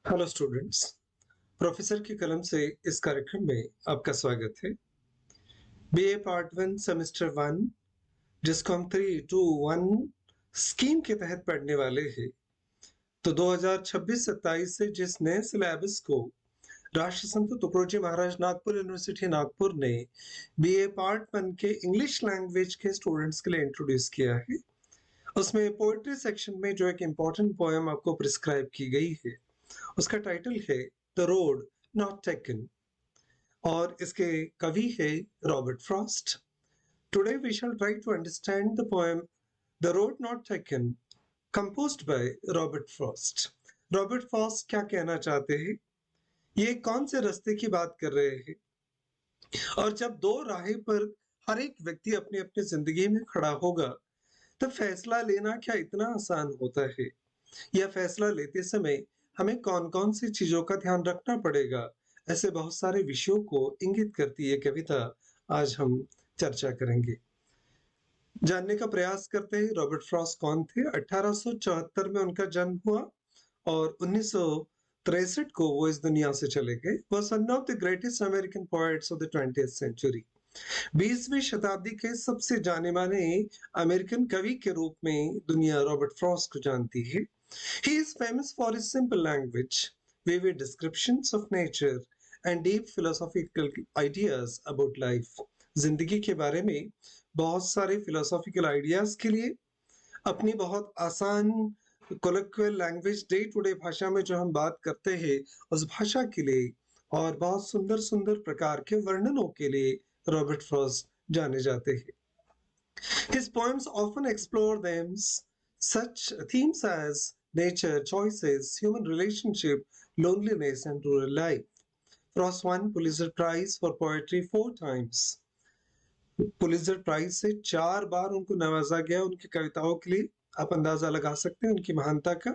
Hello students. Professor की कलम से इस कार्यक्रम में आपका स्वागत है। BA part one semester one, जिसको हम 3-2-1 स्कीम के तहत पढ़ने वाले हैं। तो 2026-27 से जिस नए सिलेबस को राष्ट्रसंत तुकडोजी महाराज नागपुर यूनिवर्सिटी नागपुर ने बीए पार्ट वन के इंग्लिश लैंग्वेज के स्टूडेंट्स के लिए इंट्रोड्यूस किया है, उसमें पोएट्री सेक्शन में जो एक इम्पोर्टेंट पोएम आपको प्रिस्क्राइब की गई है, उसका टाइटल है द रोड नॉट टेकन और इसके कवि है Robert Frost. Today we shall try to understand the poem the road not taken composed by Robert Frost. Robert Frost क्या कहना चाहते हैं, ये कौन से रास्ते की बात कर रहे हैं, और जब दो राहें पर हर एक व्यक्ति अपनी अपनी जिंदगी में खड़ा होगा तो फैसला लेना क्या इतना आसान होता है, या फैसला लेते समय हमें कौन कौन सी चीजों का ध्यान रखना पड़ेगा, ऐसे बहुत सारे विषयों को इंगित करती है कविता आज हम चर्चा करेंगे। जानने का प्रयास करते हैं रॉबर्ट फ्रॉस्ट कौन थे। 1874 में उनका जन्म हुआ और 1963 को वो इस दुनिया से चले गए। was one of the greatest American poets of the 20th century। 20वीं शताब्दी के सबसे जाने माने अमेरिकन कवि के रूप में दुनिया रॉबर्ट फ्रॉस्ट को जानती है। He is famous for his simple language, vivid descriptions of nature, and deep philosophical ideas about life। जिंदगी के बारे में बहुत सारे philosophical ideas के लिए, अपनी बहुत आसान colloquial language, day to day भाषा में जो हम बात करते हैं उस भाषा के लिए, और बहुत सुंदर सुंदर प्रकार के वर्णनों के लिए रॉबर्ट फ्रॉस्ट जाने जाते हैं। His poems often explore such themes as nature, choices, human relationship, loneliness, and rural life। Frost won Pulitzer Prize for Poetry 4 times। Pulitzer prize से 4 बार उनको नवाजा गया उनकी कविताओं के लिए। आप अंदाजा लगा सकते हैं उनकी महानता का।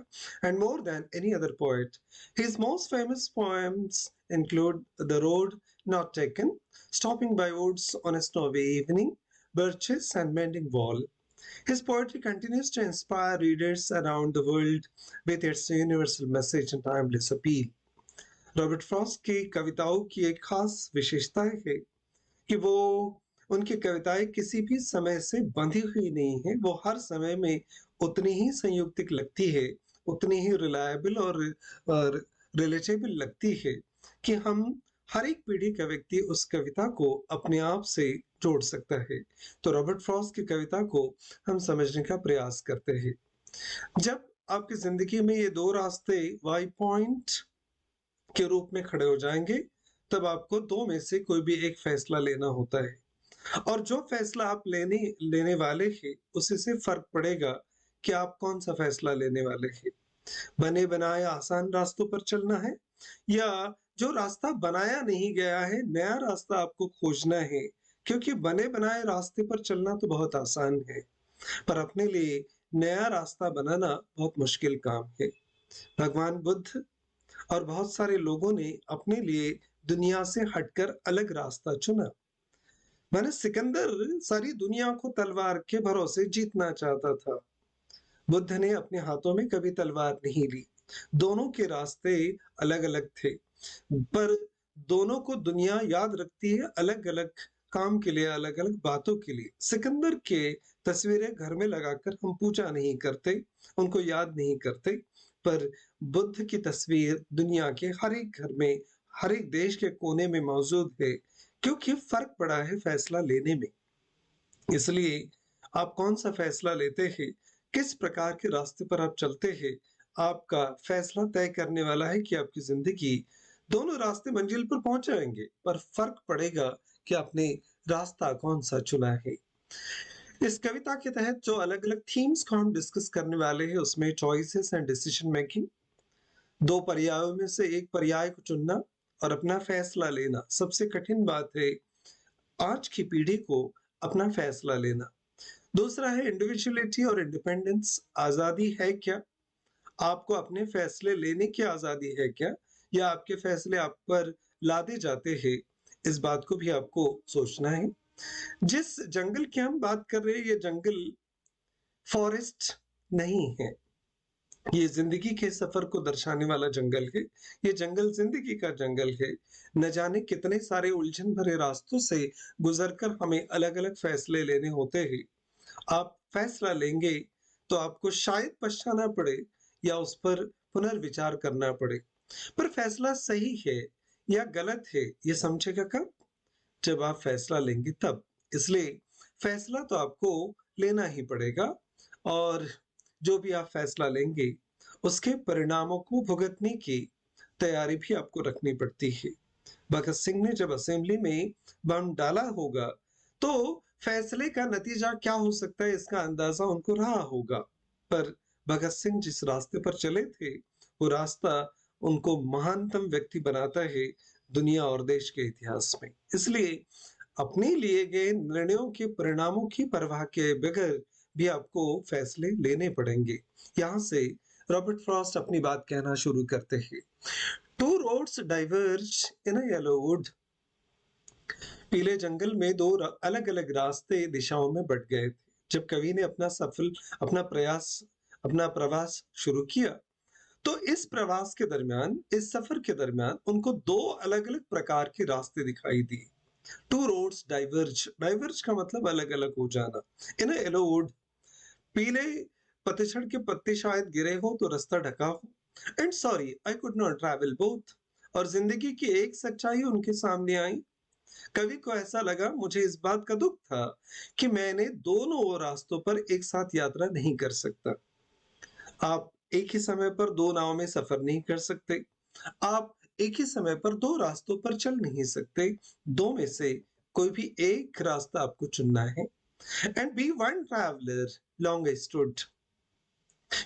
And more than any other poet, his most famous poems include The Road Not Taken, Stopping by Woods on a Snowy Evening, Birches and Mending Wall। His poetry continues to inspire readers around the world with its universal message and timeless appeal। Robert Frost की कविताओं की एक खास विशेषता है कि वो उनकी कविताएं किसी भी समय से बंधी हुई नहीं है। वो हर समय में उतनी ही संयुक्तिक लगती है, उतनी ही रिलायबल और रिलेटेबल लगती है कि हम हर एक पीढ़ी का व्यक्ति उस कविता को अपने आप से जोड़ सकता है। तो रॉबर्ट फ्रॉस्ट की कविता को हम समझने का प्रयास करते हैं। जब आपकी जिंदगी में ये दो रास्ते वाई पॉइंट के रूप में खड़े हो जाएंगे, तब आपको दो में से कोई भी एक फैसला लेना होता है, और जो फैसला आप लेने वाले हैं उसी से फर्क पड़ेगा कि आप कौन सा फैसला लेने वाले हैं। बने बनाए आसान रास्तों पर चलना है, या जो रास्ता बनाया नहीं गया है नया रास्ता आपको खोजना है, क्योंकि बने बनाए रास्ते पर चलना तो बहुत आसान है, पर अपने लिए नया रास्ता बनाना बहुत मुश्किल काम है। भगवान बुद्ध और बहुत सारे लोगों ने अपने लिए दुनिया से हटकर अलग रास्ता चुना। मैंने सिकंदर सारी दुनिया को तलवार के भरोसे जीतना चाहता था। बुद्ध ने अपने हाथों में कभी तलवार नहीं ली। दोनों के रास्ते अलग अलग थे, पर दोनों को दुनिया याद रखती है अलग अलग काम के लिए, अलग अलग बातों के लिए। सिकंदर के तस्वीरें घर में लगाकर हम पूजा नहीं करते, उनको याद नहीं करते, पर बुद्ध की तस्वीर दुनिया के हर एक घर में, हर एक देश के कोने में मौजूद है, क्योंकि फर्क पड़ा है फैसला लेने में। इसलिए आप कौन सा फैसला लेते हैं, किस प्रकार के रास्ते पर आप चलते हैं, आपका फैसला तय करने वाला है कि आपकी जिंदगी, दोनों रास्ते मंजिल पर पहुंच जाएंगे, पर फर्क पड़ेगा कि आपने रास्ता कौन सा चुना है। इस कविता के तहत जो अलग अलग थीम्स को हम डिस्कस करने वाले हैं, उसमें चॉइसेस एंड डिसीजन मेकिंग, दो पर्यायों में से एक पर्याय को चुनना और अपना फैसला लेना सबसे कठिन बात है आज की पीढ़ी को, अपना फैसला लेना। दूसरा है इंडिविजुअलिटी और इंडिपेंडेंस, आजादी है क्या, आपको अपने फैसले लेने की आजादी है क्या, या आपके फैसले आप पर लादे जाते हैं, इस बात को भी आपको सोचना है। जिस जंगल की हम बात कर रहे हैं, ये जंगल फॉरेस्ट नहीं है, ये जिंदगी के सफर को दर्शाने वाला जंगल है। ये जंगल जिंदगी का जंगल है। न जाने कितने सारे उलझन भरे रास्तों से गुजरकर हमें अलग-अलग फैसले लेने होते हैं। आप फैसला लेंगे तो आपको शायद पछताना पड़े या उस पर पुनर्विचार करना पड़े। पर फैसला सही है या गलत है, ये समझेगा कब? जब आप फैसला लेंगे तब। इसलिए फैसला तो आपको लेना ही पड़ेगा और जो भी आप फैसला लेंगे, उसके परिणामों को भुगतने की तैयारी भी आपको रखनी पड़ती है। भगत सिंह ने जब असेंबली में बम डाला होगा, तो फैसले का नतीजा क्या हो सकता है इसका अंदाजा उनको रहा होगा। पर भगत सिंह जिस रास्ते पर चले थे, वो रास्ता उनको महानतम व्यक्ति बनाता है दुनिया और देश के इतिहास में। इसलिए अपने लिए गए निर्णयों के परिणामों की परवाह किए बगैर भी आपको फैसले लेने पड़ेंगे। यहाँ से रॉबर्ट फ्रॉस्ट अपनी बात कहना शुरू करते हैं। Two roads diverge in a yellow would. पीले जंगल में दो अलग अलग रास्ते दिशाओं में बढ़ गए थे। जब कवि ने अपना प्रवास शुरू किया, तो इस प्रवास के दरमियान, इस सफर के दरमियान उनको दो अलग अलग प्रकार के रास्ते दिखाई दिए। टू रोड्स डाइवर्ज, डाइवर्ज का मतलब अलग अलग हो जाना। इन येलो वुड, पीले पतझड़ के पत्ते शायद गिरे हो तो रास्ता ढका हो। And sorry I could not travel both, और जिंदगी की एक सच्चाई उनके सामने आई। कवि को ऐसा लगा, मुझे इस बात का दुख था कि मैंने दोनों रास्तों पर एक साथ यात्रा नहीं कर सकता। आप एक ही समय पर दो नाव में सफर नहीं कर सकते। आप एक ही समय पर दो रास्तों पर चल नहीं सकते। दो में से कोई भी एक रास्ता आपको चुनना है। And be one traveller long I stood,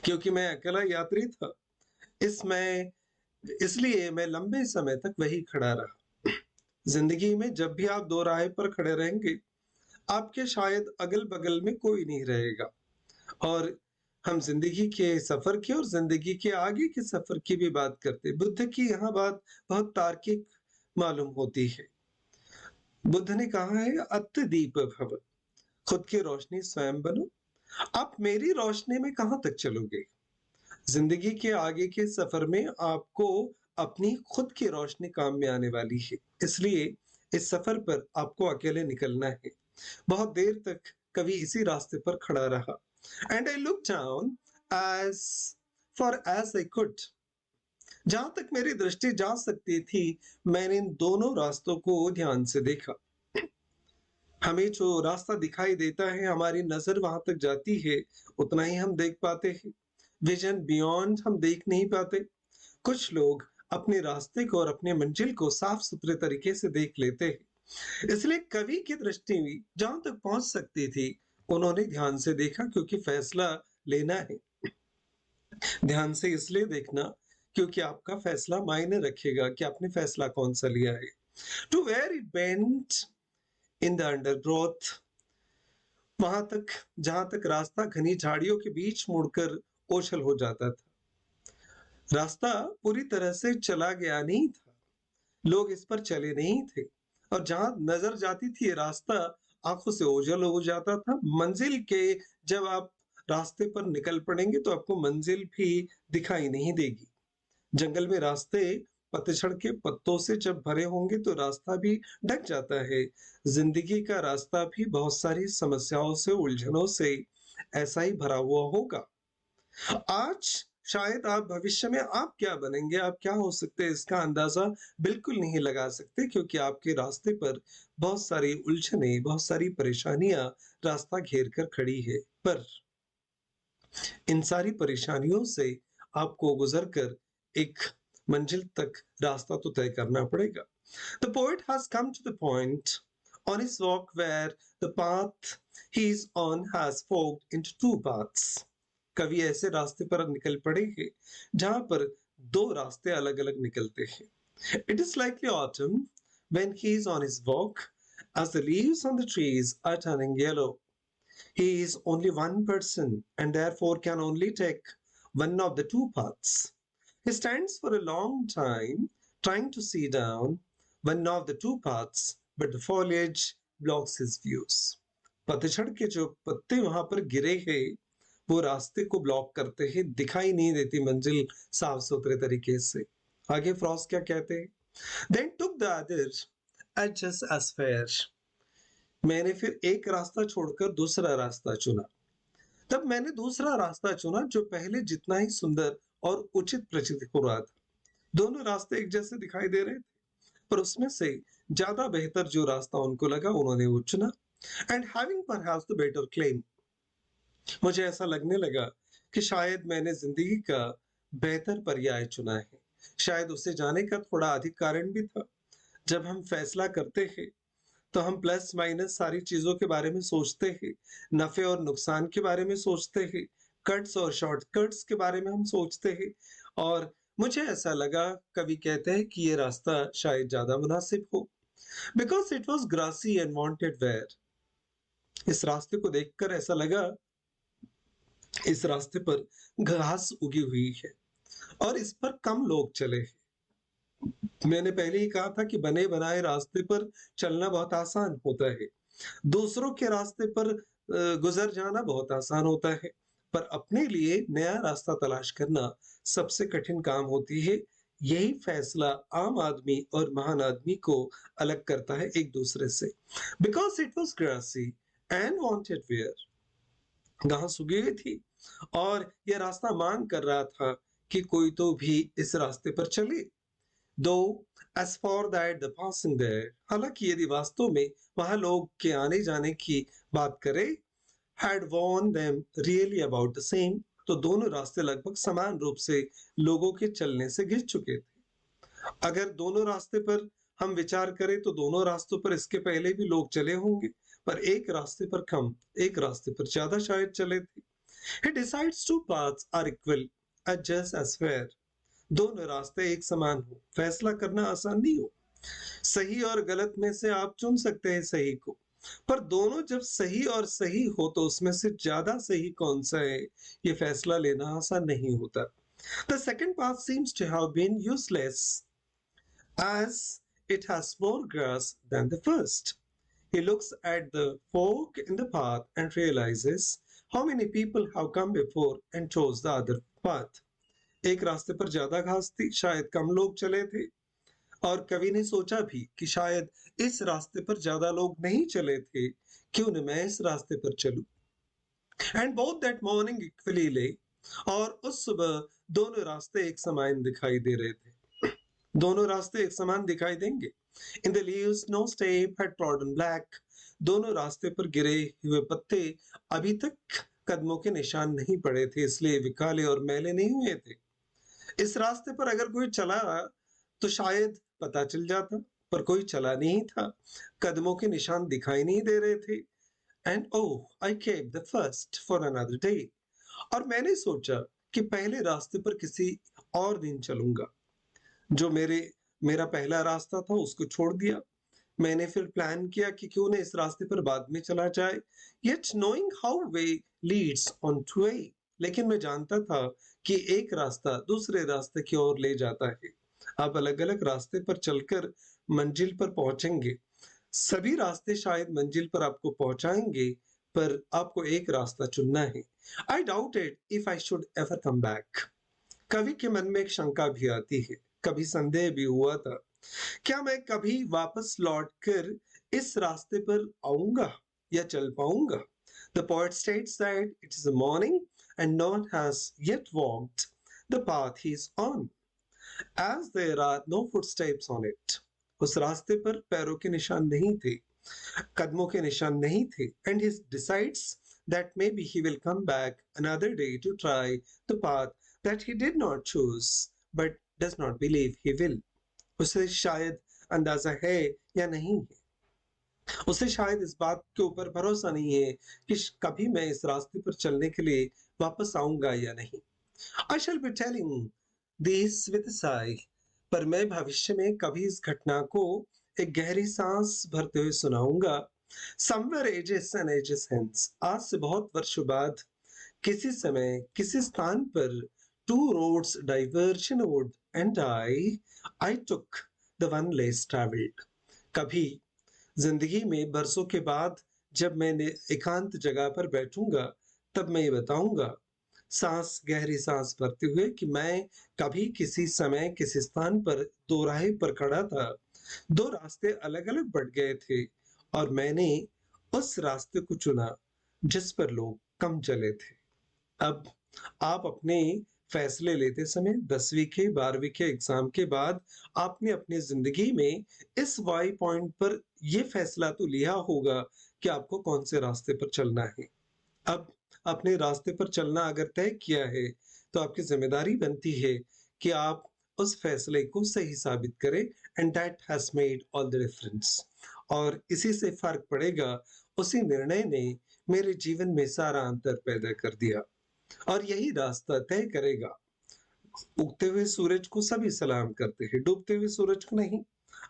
क्योंकि मैं अकेला यात्री था, इसमें इसलिए मैं लंबे समय तक वही खड़ा रहा। जिंदगी में जब भी आप दो राह पर खड़े रहेंगे, आपके शायद अगल-बगल में कोई नहीं रहेगा। और हम जिंदगी के सफर की और जिंदगी के आगे के सफर की भी बात करते हैं। बुद्ध की यहाँ बात बहुत तार्किक मालूम होती है। बुद्ध ने कहा है, अत्थ दीप भव, खुद की रोशनी स्वयं बनो। आप मेरी रोशनी में कहाँ तक चलोगे? जिंदगी के आगे के सफर में आपको अपनी खुद की रोशनी काम में आने वाली है। इसलिए इस सफर पर आपको अकेले निकलना है। बहुत देर तक कवि इसी रास्ते पर खड़ा रहा। And I look down as far as I could. जहां तक मेरी दृष्टि जा सकती थी, मैंने इन दोनों रास्तों को ध्यान से देखा। हमें जो रास्ता दिखाई देता है, हमारी नजर वहां तक जाती है, उतना ही हम देख पाते हैं। विजन बियॉन्ड हम देख नहीं पाते। कुछ लोग अपने रास्ते को और अपने मंजिल को साफ सुथरे तरीके से देख लेते हैं। इसलिए कवि की दृष्टि जहां तक पहुंच सकती थी, उन्होंने ध्यान से देखा, क्योंकि फैसला लेना है। ध्यान से इसलिए देखना क्योंकि आपका फैसला मायने रखेगा कि आपने फैसला कौन सा लिया है। To where it bent in the undergrowth, वहां तक जहां तक रास्ता घनी झाड़ियों के बीच मुड़कर ओझल हो जाता था। रास्ता पूरी तरह से चला गया नहीं था, लोग इस पर चले नहीं थे, और जहां नजर जाती थी ये रास्ता आंखों से ओझल हो जाता था। मंजिल के जब आप रास्ते पर निकल पड़ेंगे तो आपको मंजिल भी दिखाई नहीं देगी। जंगल में रास्ते पतझड़ के पत्तों से जब भरे होंगे तो रास्ता भी ढक जाता है। जिंदगी का रास्ता भी बहुत सारी समस्याओं से, उलझनों से ऐसा ही भरा हुआ होगा। आज शायद आप भविष्य में आप क्या बनेंगे, आप क्या हो सकते हैं, इसका अंदाजा बिल्कुल नहीं लगा सकते, क्योंकि आपके रास्ते पर बहुत सारी उलझने, बहुत सारी परेशानियां रास्ता घेर कर खड़ी है। पर इन सारी परेशानियों से आपको गुजरकर एक मंजिल तक रास्ता तो तय करना पड़ेगा। The poet has come to the point on his walk where the path he is on has forked into two paths. कवि ऐसे रास्ते पर निकल पड़े हैं जहां पर दो रास्ते अलग अलग निकलते हैं। It is likely autumn when he is on his walk, as the leaves on the trees are turning yellow. He is only one person and therefore can only take one of the two paths. He stands for a long time trying to see down one of the two paths, but the foliage blocks his views. पतझड़ के जो पत्ते वहां पर गिरे हैं, वो रास्ते को ब्लॉक करते हैं, दिखाई नहीं देती मंजिल साफ सुथरे तरीके से। आगे फ्रॉस्ट क्या कहते हैं? Then took the other adjust as fair. मैंने फिर एक रास्ता छोड़कर दूसरा रास्ता चुना। तब मैंने दूसरा रास्ता चुना जो पहले जितना ही सुंदर और उचित प्रतीत हो रहा था। दोनों रास्ते एक जैसे दिखाई दे रहे थे, पर उसमें से ज्यादा बेहतर जो रास्ता उनको लगा उन्होंने वो चुना। And having perhaps the better claim, मुझे ऐसा लगने लगा कि शायद मैंने जिंदगी का बेहतर पर्याय चुना है। शायद उसे जाने का थोड़ा अधिक कारण भी था। जब हम फैसला करते हैं तो हम प्लस माइनस सारी चीजों के बारे में सोचते हैं, नफे और नुकसान के बारे में सोचते हैं, कट्स और शॉर्टकट्स के बारे में हम सोचते हैं। और मुझे ऐसा लगा, कवि कहते हैं कि ये रास्ता शायद ज्यादा मुनासिब हो, because it was grassy and wanted wear. इस रास्ते को देखकर ऐसा लगा, इस रास्ते पर घास उगी हुई है और इस पर कम लोग चले हैं। मैंने पहले ही कहा था कि बने बनाए रास्ते पर चलना बहुत आसान होता है, दूसरों के रास्ते पर गुजर जाना बहुत आसान होता है, पर अपने लिए नया रास्ता तलाश करना सबसे कठिन काम होती है। यही फैसला आम आदमी और महान आदमी को अलग करता है एक दूसरे से। Because it was grassy and wanted wear, घास उगी हुई थी और यह रास्ता मांग कर रहा था कि कोई तो भी इस रास्ते पर चले। दो as for that the passing there, हालांकि यदि वास्तव में वहां लोग के आने जाने की बात करें, had warned them really about the same, तो दोनों रास्ते लगभग समान रूप से लोगों के चलने से घिस चुके थे। अगर दोनों रास्ते पर हम विचार करें तो दोनों रास्तों पर इसके पहले भी लोग चले होंगे, पर एक रास्ते पर कम, एक रास्ते पर ज्यादा शायद चले थे। He decides two paths are equal, just as fair. दोनों रास्ते एक समान हो, फैसला करना आसान नहीं हो। सही और गलत में से आप चुन सकते हैं सही को, पर दोनों जब सही और सही हो तो उसमें से ज्यादा सही कौन सा है, ये फैसला लेना आसान नहीं होता। The second path seems to have been useless as it has more grass than the first. He looks at the fork in the path and realizes how many people have come before and chose the other path. एक रास्ते पर ज्यादा घास थी, शायद कम लोग चले थे, और कवि ने सोचा भी कि शायद इस रास्ते पर ज्यादा लोग नहीं चले थे, क्यों न मैं इस रास्ते पर चलूं। And both that morning equally ले, और उस सुबह दोनों रास्ते एक समान दिखाई दे रहे थे। दोनों रास्ते एक समान दिखाई देंगे। In the leaves no step had trodden black, दोनों रास्ते पर गिरे हुए पत्ते अभी तक कदमों के निशान नहीं पड़े थे, इसलिए वे काले और मैले नहीं हुए थे। इस रास्ते पर अगर कोई चला तो शायद पता चल जाता, पर कोई चला नहीं था, कदमों के निशान दिखाई नहीं दे रहे थे। And oh I kept the first for another day, और मैंने सोचा कि पहले रास्ते पर किसी और दिन चलूंगा। जो मेरा पहला रास्ता था उसको छोड़ दिया। मैंने फिर प्लान किया कि क्यों न इस रास्ते पर बाद में चला जाए। Yet knowing how way Leeds on two way, लेकिन मैं जानता था कि एक रास्ता दूसरे रास्ते की ओर ले जाता है। आप अलग अलग रास्ते पर चलकर मंजिल पर पहुंचेंगे। सभी रास्ते शायद मंजिल पर आपको पहुंचाएंगे, पर आपको एक रास्ता चुनना है। आई doubted if I should ever come back. कवि के मन में एक शंका भी आती है, कभी संदेह भी हुआ था, क्या मैं कभी वापस लौटकर इस रास्ते पर आऊंगा या चल पाऊंगा। The poet states that it is a morning and no one has yet walked the path he is on, as there are no footsteps on it. उस रास्ते पर पैरों के निशान नहीं थे, कदमों के निशान नहीं थे, and he decides that maybe he will come back another day to try the path that he did not choose, but does not believe he will. उसे शायद अंदाजा है या नहीं है, उसे शायद इस बात के ऊपर भरोसा नहीं है कि कभी मैं इस रास्ते पर चलने के लिए वापस आऊंगा या नहीं। I shall be telling this with a sigh, पर मैं भविष्य में कभी इस घटना को एक गहरी सांस भरते हुए सुनाऊंगा। Somewhere ages and ages hence, आज से बहुत वर्षों बाद, किसी समय किसी स्थान पर, two roads diverge in a wood and I took the one less traveled. कभी जिंदगी में बरसों के बाद जब मैं एकांत जगह पर बैठूंगा, तब मैं ये बताऊंगा, गहरी सांस भरते हुए, कि मैं कभी किसी समय किसी स्थान पर दो राह पर खड़ा था। दो रास्ते अलग-अलग बढ़ गए थे और मैंने उस रास्ते को चुना जिस पर लोग कम चले थे। अब आप अपने फैसले लेते समय 10वीं के 12वीं के एग्जाम के बाद आपने अपनी जिंदगी में इस वाई पॉइंट पर यह फैसला तो लिया होगा कि आपको कौन से रास्ते पर चलना है। अब अपने रास्ते पर चलना अगर तय किया है, तो आपकी जिम्मेदारी बनती है कि आप उस फैसले को सही साबित करें, and that has made all the difference. और इसी से फर्क पड़ेगा, उसी निर्णय ने मेरे जीवन में सारा अंतर पैदा कर दिया और यही रास्ता तय करेगा। उगते हुए सूरज को सभी सलाम करते हैं, डूबते हुए सूरज को नहीं।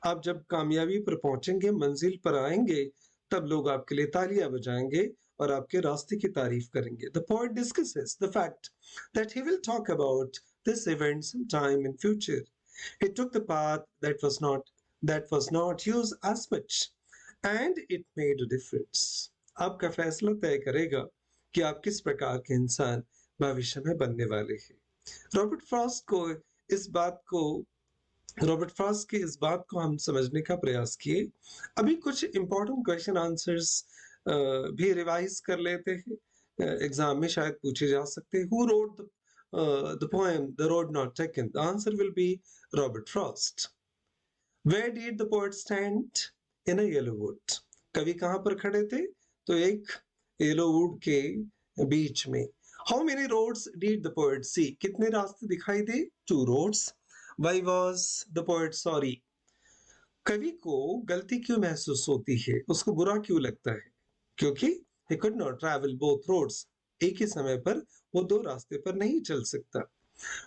आप जब कामयाबी पर पहुंचेंगे, मंजिल पर आएंगे, तब लोग आपके लिए तालियां बजाएंगे और आपके रास्ते की तारीफ करेंगे। The poet discusses the fact that he will talk about this event sometime in future. He took the path that was not used as much, and it made a difference. आपका फैसला तय करेगा कि आप किस प्रकार के इंसान भविष्य में बनने वाले हैं। रॉबर्ट फ्रॉस्ट को इस बात को रॉबर्ट फ्रॉस्ट की इस बात को हम समझने का प्रयास किए। अभी कुछ इंपॉर्टेंट क्वेश्चन आंसर्स भी रिवाइज कर लेते हैं, एग्जाम में शायद पूछे जा सकते हैं। Who wrote the poem the road not taken? The answer will be Robert Frost. Where did the poet stand? In a yellow wood. कवि कहां पर खड़े थे? तो एक येलो वुड के बीच में। How many roads did the poet see? कितने रास्ते दिखाई दे? 2 roads. Why was the poet sorry? कवि को गलती क्यों महसूस होती है? उसको बुरा क्यों लगता है? क्योंकि he could not travel both roads. एक ही समय पर वो दो रास्ते पर नहीं चल सकता।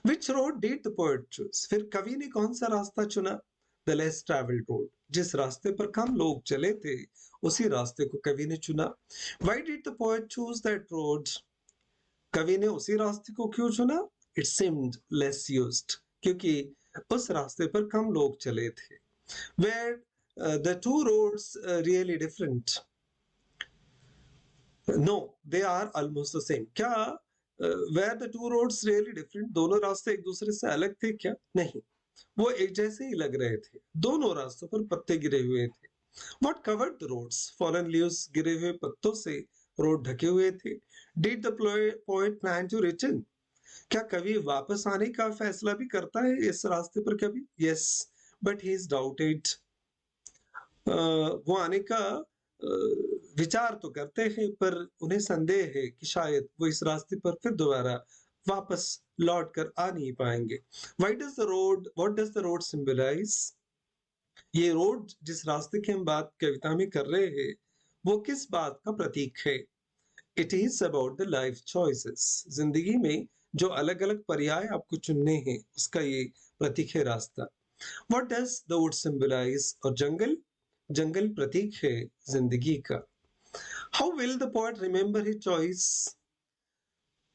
Which road did the poet choose? फिर कवि ने कौन सा रास्ता चुना? The less traveled road. जिस रास्ते पर कम लोग चले थे, उसी रास्ते को कवि ने चुना। Why did the poet choose that road? कवि ने उसी रास्ते को क्यों चुना? It seemed less used. क्योंकि उस रास्ते पर कम लोग चले थे। Were the two roads really different? No, they are almost the same. क्या were the two roads really different? दोनों रास्ते एक दूसरे से अलग थे क्या? नहीं, वो एक जैसे ही लग रहे थे। दोनों रास्तों पर पत्ते गिरे हुए थे। What covered the roads? Fallen leaves, गिरे हुए पत्तों से रोड ढके हुए थे। Did the poet plan to return? क्या कवि वापस आने का फैसला भी करता है इस रास्ते पर कभी? Yes, but he is doubted. वो आने का विचार तो करते हैं, पर उन्हें संदेह है कि शायद वो इस रास्ते पर फिर दोबारा वापस लौट कर आ नहीं पाएंगे। What does the road symbolize? ये रोड, जिस रास्ते की हम बात कविता में कर रहे हैं, वो किस बात का प्रतीक है? It is about the life choices. जिंदगी में जो अलग अलग पर्याय आपको चुनने हैं, उसका ये प्रतीक है रास्ता। What does the wood symbolize? और जंगल प्रतीक है जिंदगी का। How will the poet remember his choice?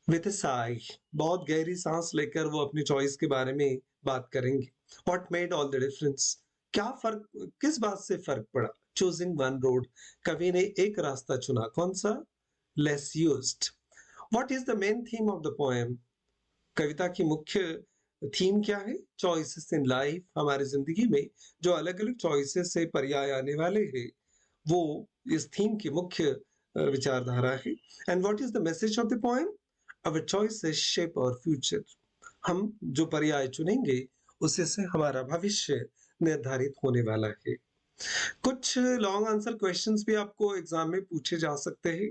With a sigh. बहुत गहरी सांस लेकर वो अपनी चॉइस के बारे में बात करेंगे। What made all the difference? किस बात से फर्क पड़ा? Choosing one road. कवि ने एक रास्ता चुना। कौन सा? Less used. What is the main theme of the poem? कविता की मुख्य थीम क्या है? Choices in life. हमारी जिंदगी में जो अलग अलग चॉइसेस से पर्याय आने वाले हैं, वो इस थीम की मुख्य विचारधारा है। And what is the message of the poem? Our choices shape our future. हम जो पर्याय चुनेंगे, उसी से हमारा भविष्य निर्धारित होने वाला है। कुछ लॉन्ग आंसर क्वेश्चंस भी आपको एग्जाम में पूछे जा सकते हैं।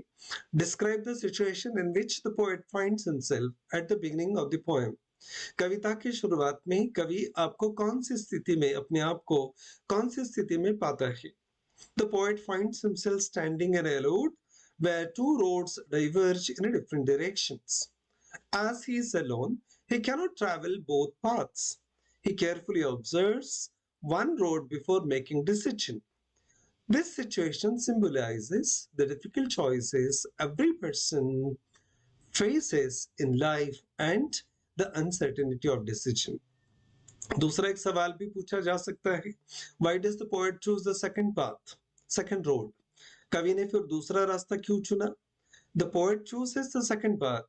Describe the situation in which the poet finds himself at the beginning of the poem. कविता की शुरुआत में कवि आपको कौन सी स्थिति में, अपने आप को कौन सी स्थिति में पाता है? The poet finds himself standing in a road where two roads diverge in different directions. As he is alone, he cannot travel both paths. He carefully observes one road before making decision. This situation symbolizes the difficult choices every person faces in life and the uncertainty of decision. दूसरा एक सवाल भी पूछा जा सकता है, Why does the poet choose the second path, second road? कवि ने फिर दूसरा रास्ता क्यों चुना? The poet chooses the second path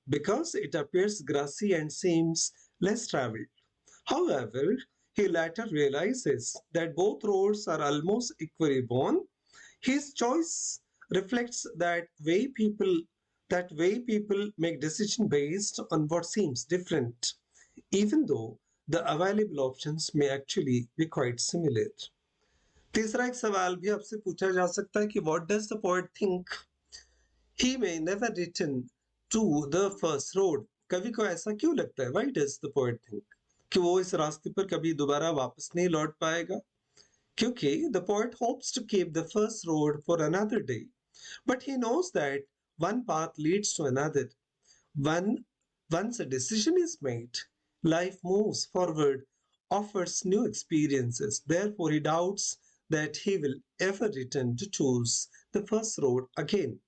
because it appears grassy and seems less traveled. However, he later realizes that both roads are almost equally worn. His choice reflects that way people make decision based on what seems different, even though the available options may actually be quite similar. तीसरा एक सवाल भी आपसे पूछा जा सकता है कि what does the poet think? He may never return to the first road. कवि को ऐसा क्यों लगता है? Why does the poet think कि वो इस रास्ते पर कभी दोबारा वापस नहीं लौट पाएगा? क्योंकि the poet hopes to keep the first road for another day, but he knows that one path leads to another. One, once a decision is made, life moves forward, offers new experiences. Therefore, he doubts that he will ever return to choose the first road again.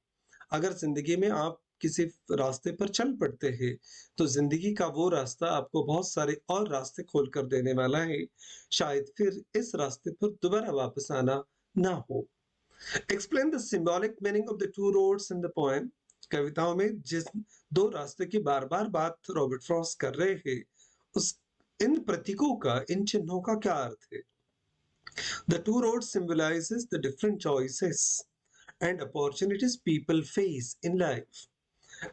अगर जिंदगी में आप किसी रास्ते पर चल पड़ते हैं तो जिंदगी का वो रास्ता आपको बहुत सारे और रास्ते खोल कर देने वाला है, शायद फिर इस रास्ते पर दोबारा वापस आना ना हो. Explain the symbolic meaning of the two roads in the poem. कविताओं में जिस दो रास्ते की बार बार बात रॉबर्ट फ्रॉस्ट कर रहे हैं, उस इन प्रतीकों का, इन चिन्हों का क्या अर्थ है? The two roads symbolizes the different choices and opportunities people face in life.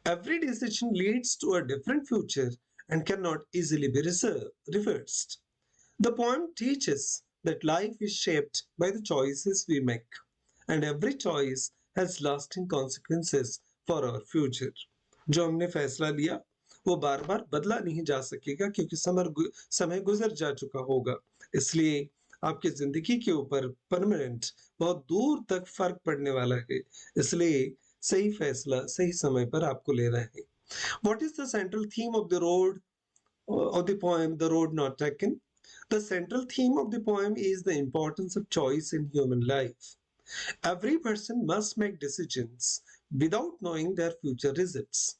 Every decision leads to a different future and cannot easily be reversed. The poem teaches that life is shaped by the choices we make, and every choice has lasting consequences for our future. जो हमने फैसला लिया वो बार बार बदला नहीं जा सकेगा क्योंकि समय गुजर जा चुका होगा. इसलिए आपकी जिंदगी के ऊपर परमानेंट बहुत दूर तक फर्क पड़ने वाला है. इसलिए सही फैसला सही समय पर आपको लेना है. What is the central theme of the road of the poem, The Road Not Taken? The central theme of the poem is the importance of choice in human life. Every person must make decisions without knowing their future results.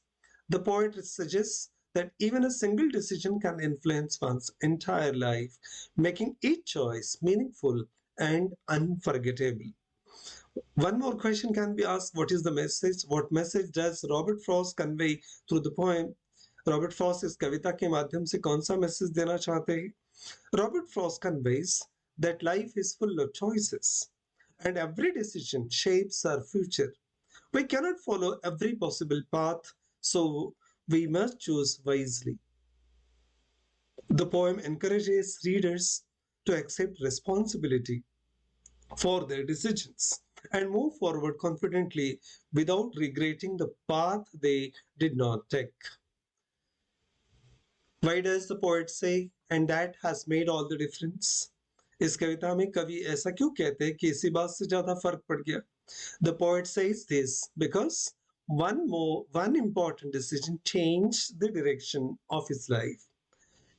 The poet suggests that even a single decision can influence one's entire life, making each choice meaningful and unforgettable. One more question can be asked: what is the message? What message does Robert Frost convey through the poem? Robert Frost इस कविता के माध्यम से कौन सा message देना चाहते हैं? Robert Frost conveys that life is full of choices and every decision shapes our future. We cannot follow every possible path, so we must choose wisely. The poem encourages readers to accept responsibility for their decisions and move forward confidently without regretting the path they did not take. Why does the poet say, and that has made all the difference? इस कविता में कवि ऐसा क्यों कहते हैं कि इसी बात से ज्यादा फर्क पड़ गया? The poet says this because one important decision changed the direction of his life.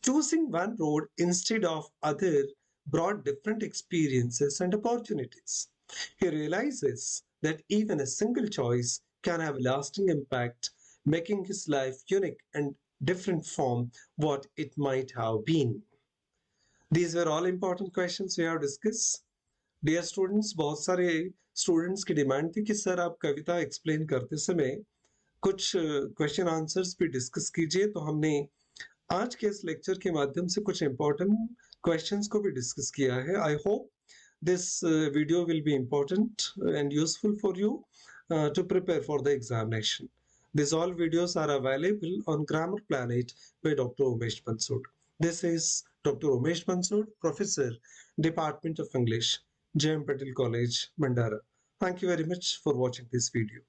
Choosing one road instead of other brought different experiences and opportunities. He realizes that even a single choice can have a lasting impact, making his life unique and different from what it might have been. These were all important questions we have discussed. Dear students, बहुत सारे students की demand थी कि sir आप कविता explain करते समय कुछ question answers भी डिस्कस कीजिए, तो हमने आज के इस लेक्चर के माध्यम से कुछ इंपॉर्टेंट क्वेश्चंस को भी डिस्कस किया है. I hope this video will be important and useful for you to prepare for the examination. These all videos are available on Grammar Planet by Dr. Umesh Bansud. This is Dr. Umesh Bansud, Professor, Department of English, J.M. Patel College, Mandara. Thank you very much for watching this video.